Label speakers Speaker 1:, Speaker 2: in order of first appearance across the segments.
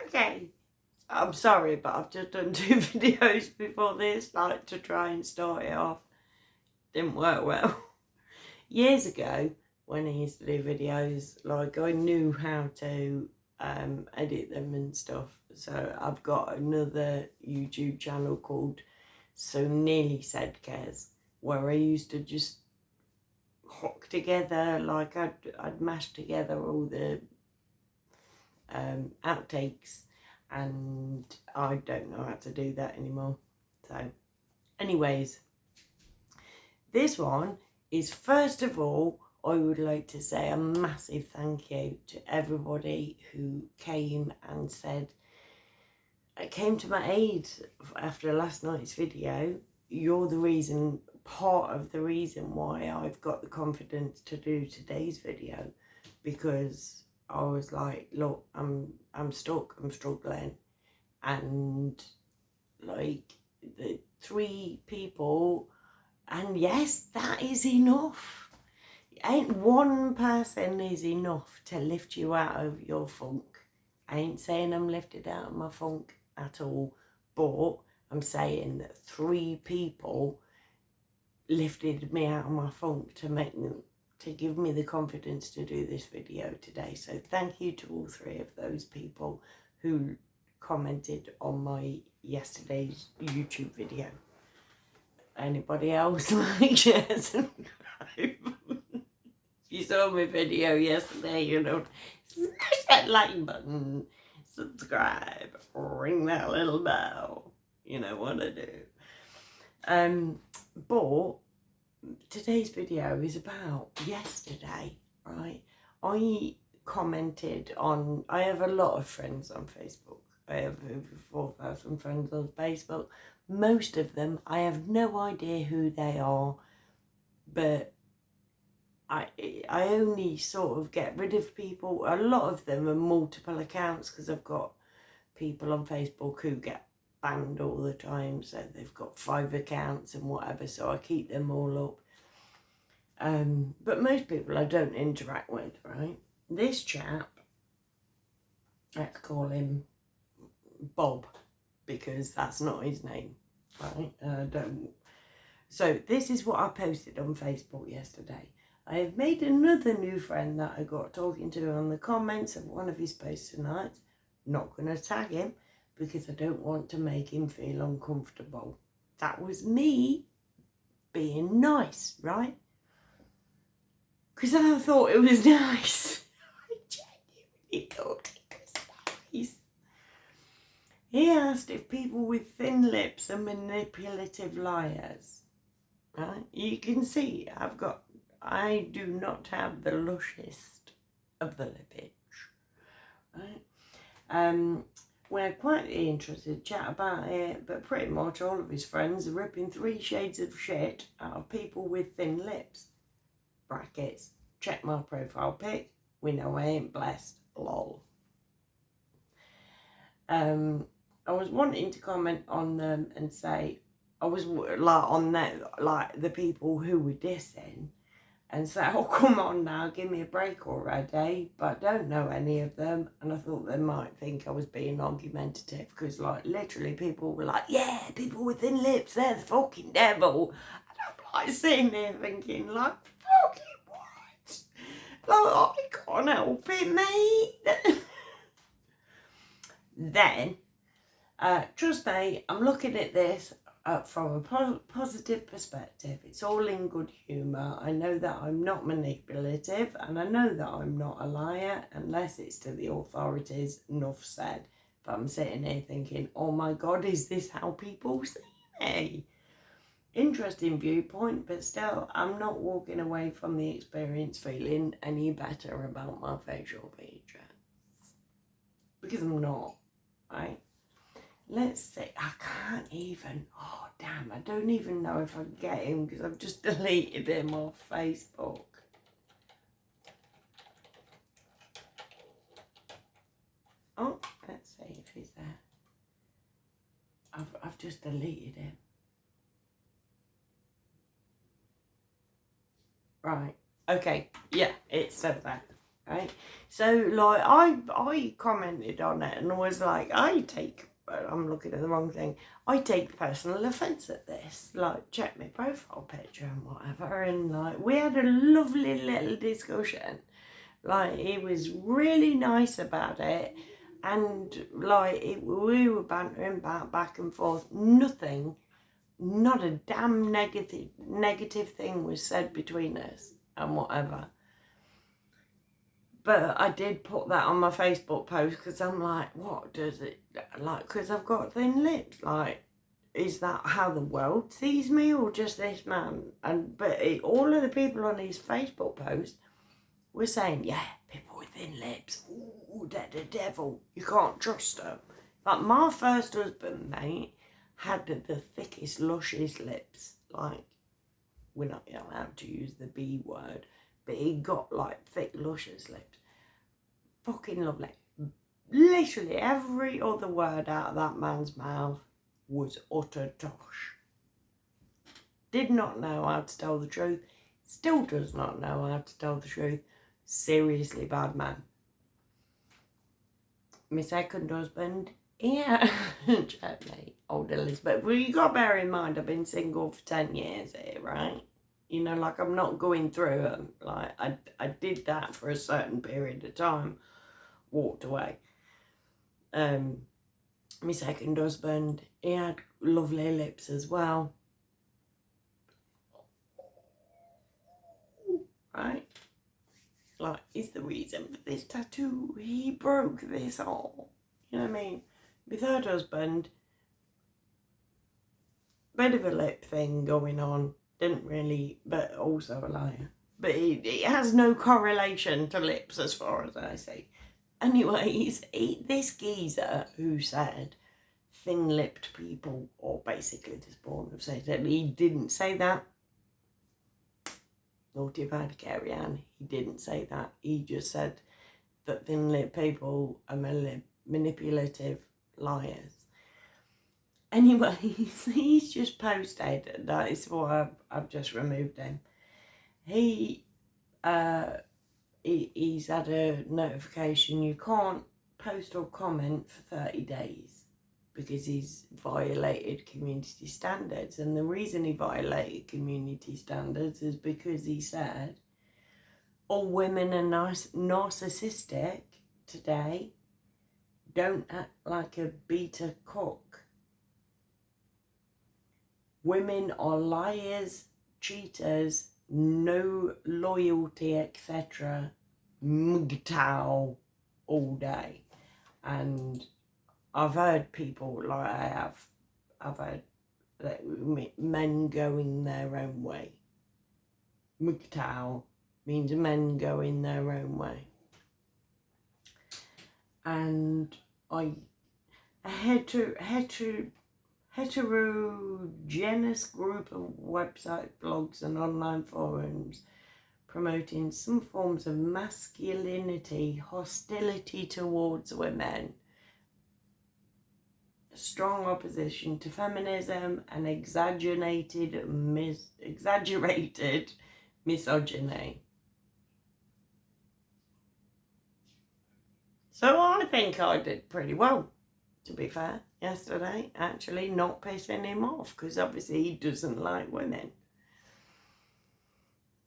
Speaker 1: Okay. I'm sorry, but I've just done 2 videos before this, like, to try and start it off. Didn't work well. Years ago, when I used to do videos, like, I knew how to edit them and stuff. So I've got another YouTube channel called So Nearly Said Cares, where I used to just hook together, like I'd mash together all the outtakes, and I don't know how to do that anymore. So anyways, this one is, first of all, I would like to say a massive thank you to everybody who came and said, came to my aid after last night's video. You're the reason, part of the reason why I've got the confidence to do today's video, because I was like, look, I'm stuck, I'm struggling, and like the 3 people, and yes, that is enough. Ain't one person is enough to lift you out of your funk. I ain't saying I'm lifted out of my funk at all, but I'm saying that 3 people lifted me out of my funk to give me the confidence to do this video today. So thank you to all 3 of those people who commented on my yesterday's YouTube video. Anybody else like, share, subscribe? You saw my video yesterday, you know, smash that like button, subscribe, ring that little bell. You know what to do. But today's video is about yesterday, right? I commented on, I have a lot of friends on Facebook. I have over 4,000 friends on Facebook. Most of them, I have no idea who they are, but I only sort of get rid of people. A lot of them are multiple accounts, because I've got people on Facebook who get banned all the time, so they've got 5 accounts and whatever, so I keep them all up. But most people I don't interact with, right? This chap, let's call him Bob, because that's not his name, right? So this is what I posted on Facebook yesterday. I have made another new friend that I got talking to on the comments of one of his posts tonight. Not going to tag him because I don't want to make him feel uncomfortable. That was me being nice, right? Because I thought it was nice. I genuinely thought it was nice. He asked if people with thin lips are manipulative liars. Right? You can see I do not have the lushest of the lippage. Right? We're quite interested to chat about it, but pretty much all of his friends are ripping 3 shades of shit out of people with thin lips. Brackets, check my profile pic, we know I ain't blessed, lol. I was wanting to comment on them and say, I was like on that, like the people who were dissing, and say, oh, come on now, give me a break already. But I don't know any of them, and I thought they might think I was being argumentative, because like literally people were like, yeah, people with thin lips, they're the fucking devil. And I'm like sitting there thinking, like, fucking what? Like, I can't help it, mate. Then, trust me, I'm looking at this from a positive perspective. It's all in good humour. I know that I'm not manipulative, and I know that I'm not a liar, unless it's to the authorities, enough said. But I'm sitting here thinking, oh my God, is this how people see me? Interesting viewpoint, but still, I'm not walking away from the experience feeling any better about my facial features. Because I'm not, right? Let's see, I can't even, oh damn, I don't even know if I can get him because I've just deleted him off Facebook. Oh, let's see if he's there. I've just deleted him. Right, okay, yeah, it's still there. right? So, like, I commented on it and was like, I'm looking at the wrong thing. I take personal offence at this. Like, check my profile picture and whatever. And, like, we had a lovely little discussion. Like, he was really nice about it. And, like, we were bantering back and forth. Nothing, not a damn negative thing was said between us and whatever. But I did put that on my Facebook post because I'm like, what does it, like, because I've got thin lips, like, is that how the world sees me or just this man? But all of the people on his Facebook post were saying, yeah, people with thin lips, ooh, they're the devil, you can't trust them. Like, my first husband, mate, had the thickest, luscious lips. Like, we're not allowed to use the B word, but he got, like, thick, luscious lips. Fucking lovely. Literally every other word out of that man's mouth was utter tosh. Did not know how to tell the truth. Still does not know how to tell the truth. Seriously bad man. My second husband, yeah, gently, old Elizabeth. Well, you got to bear in mind, I've been single for 10 years here, right? You know, like, I'm not going through them. Like, I did that for a certain period of time, walked away. My second husband, he had lovely lips as well. Right? Like, is the reason for this tattoo. He broke this all. You know what I mean? My third husband, bit of a lip thing going on. Didn't really, but also a liar. But it has no correlation to lips as far as I see. Anyways, this geezer who said thin-lipped people, or basically just born of Satan, he didn't say that. Naughty about to carry on. He didn't say that. He just said that thin-lipped people are manipulative liars. Anyways, he's just posted, that is why I've just removed him. He's had a notification you can't post or comment for 30 days because he's violated community standards. And the reason he violated community standards is because he said all women are narcissistic today. Don't act like a beta cook. Women are liars, cheaters, no loyalty, etc. MGTOW all day. And I've heard people, like I've heard that men going their own way. MGTOW means men going their own way. And a heterogeneous group of website blogs and online forums promoting some forms of masculinity, hostility towards women, strong opposition to feminism, and exaggerated misogyny. So I think I did pretty well, to be fair, yesterday, actually not pissing him off, because obviously he doesn't like women.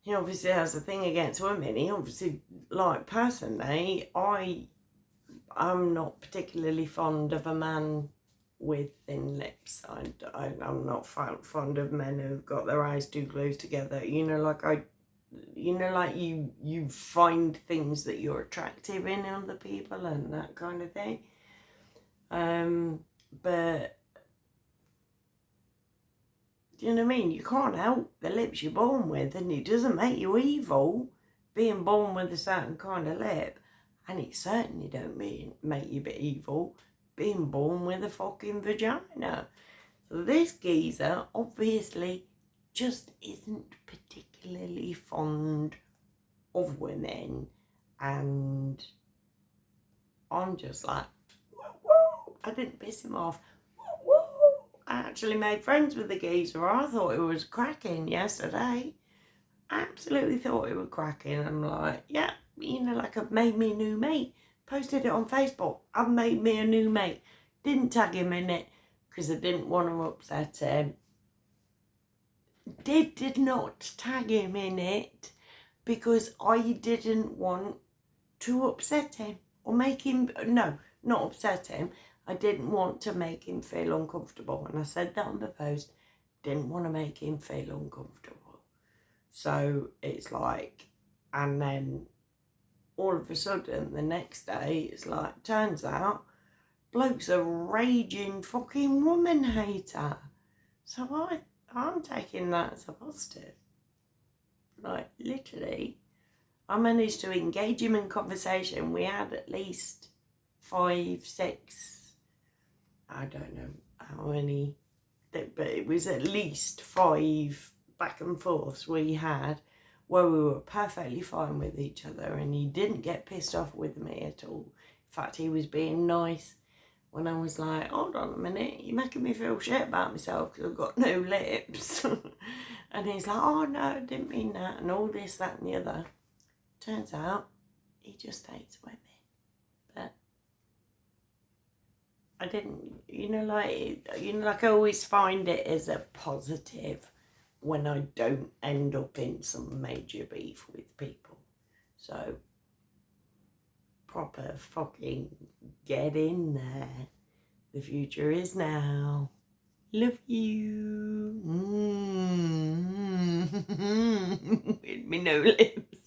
Speaker 1: He obviously has a thing against women. He obviously, like, personally, I'm not particularly fond of a man with thin lips. I'm not fond of men who've got their eyes too close together. You know, like you find things that you're attractive in other people and that kind of thing. But do you know what I mean? You can't help the lips you're born with, and it doesn't make you evil being born with a certain kind of lip, and it certainly don't make you a bit evil being born with a fucking vagina. So this geezer obviously just isn't particularly fond of women, and I'm just like, woo. I didn't piss him off. Woo. I actually made friends with the geezer. I thought it was cracking yesterday. Absolutely thought it was cracking. I'm like, yeah, like I've made me a new mate. Posted it on Facebook. I've made me a new mate. Didn't tag him in it because I didn't want to upset him. Did not tag him in it because I didn't want to upset him or make him, no, not upset him. I didn't want to make him feel uncomfortable. And I said that on the post. Didn't want to make him feel uncomfortable. So it's like, and then all of a sudden the next day, it's like, turns out, bloke's a raging fucking woman hater. So I'm taking that as a positive. Like, literally, I managed to engage him in conversation. We had at least 5, 6, I don't know how many, but it was at least 5 back and forths we had where we were perfectly fine with each other, and he didn't get pissed off with me at all. In fact, he was being nice when I was like, hold on a minute, you're making me feel shit about myself because I've got no lips. And he's like, oh no, I didn't mean that, and all this, that and the other. Turns out, he just hates women. But I didn't, like I always find it as a positive when I don't end up in some major beef with people. So, proper fucking get in there. The future is now. Love you. With me no lips.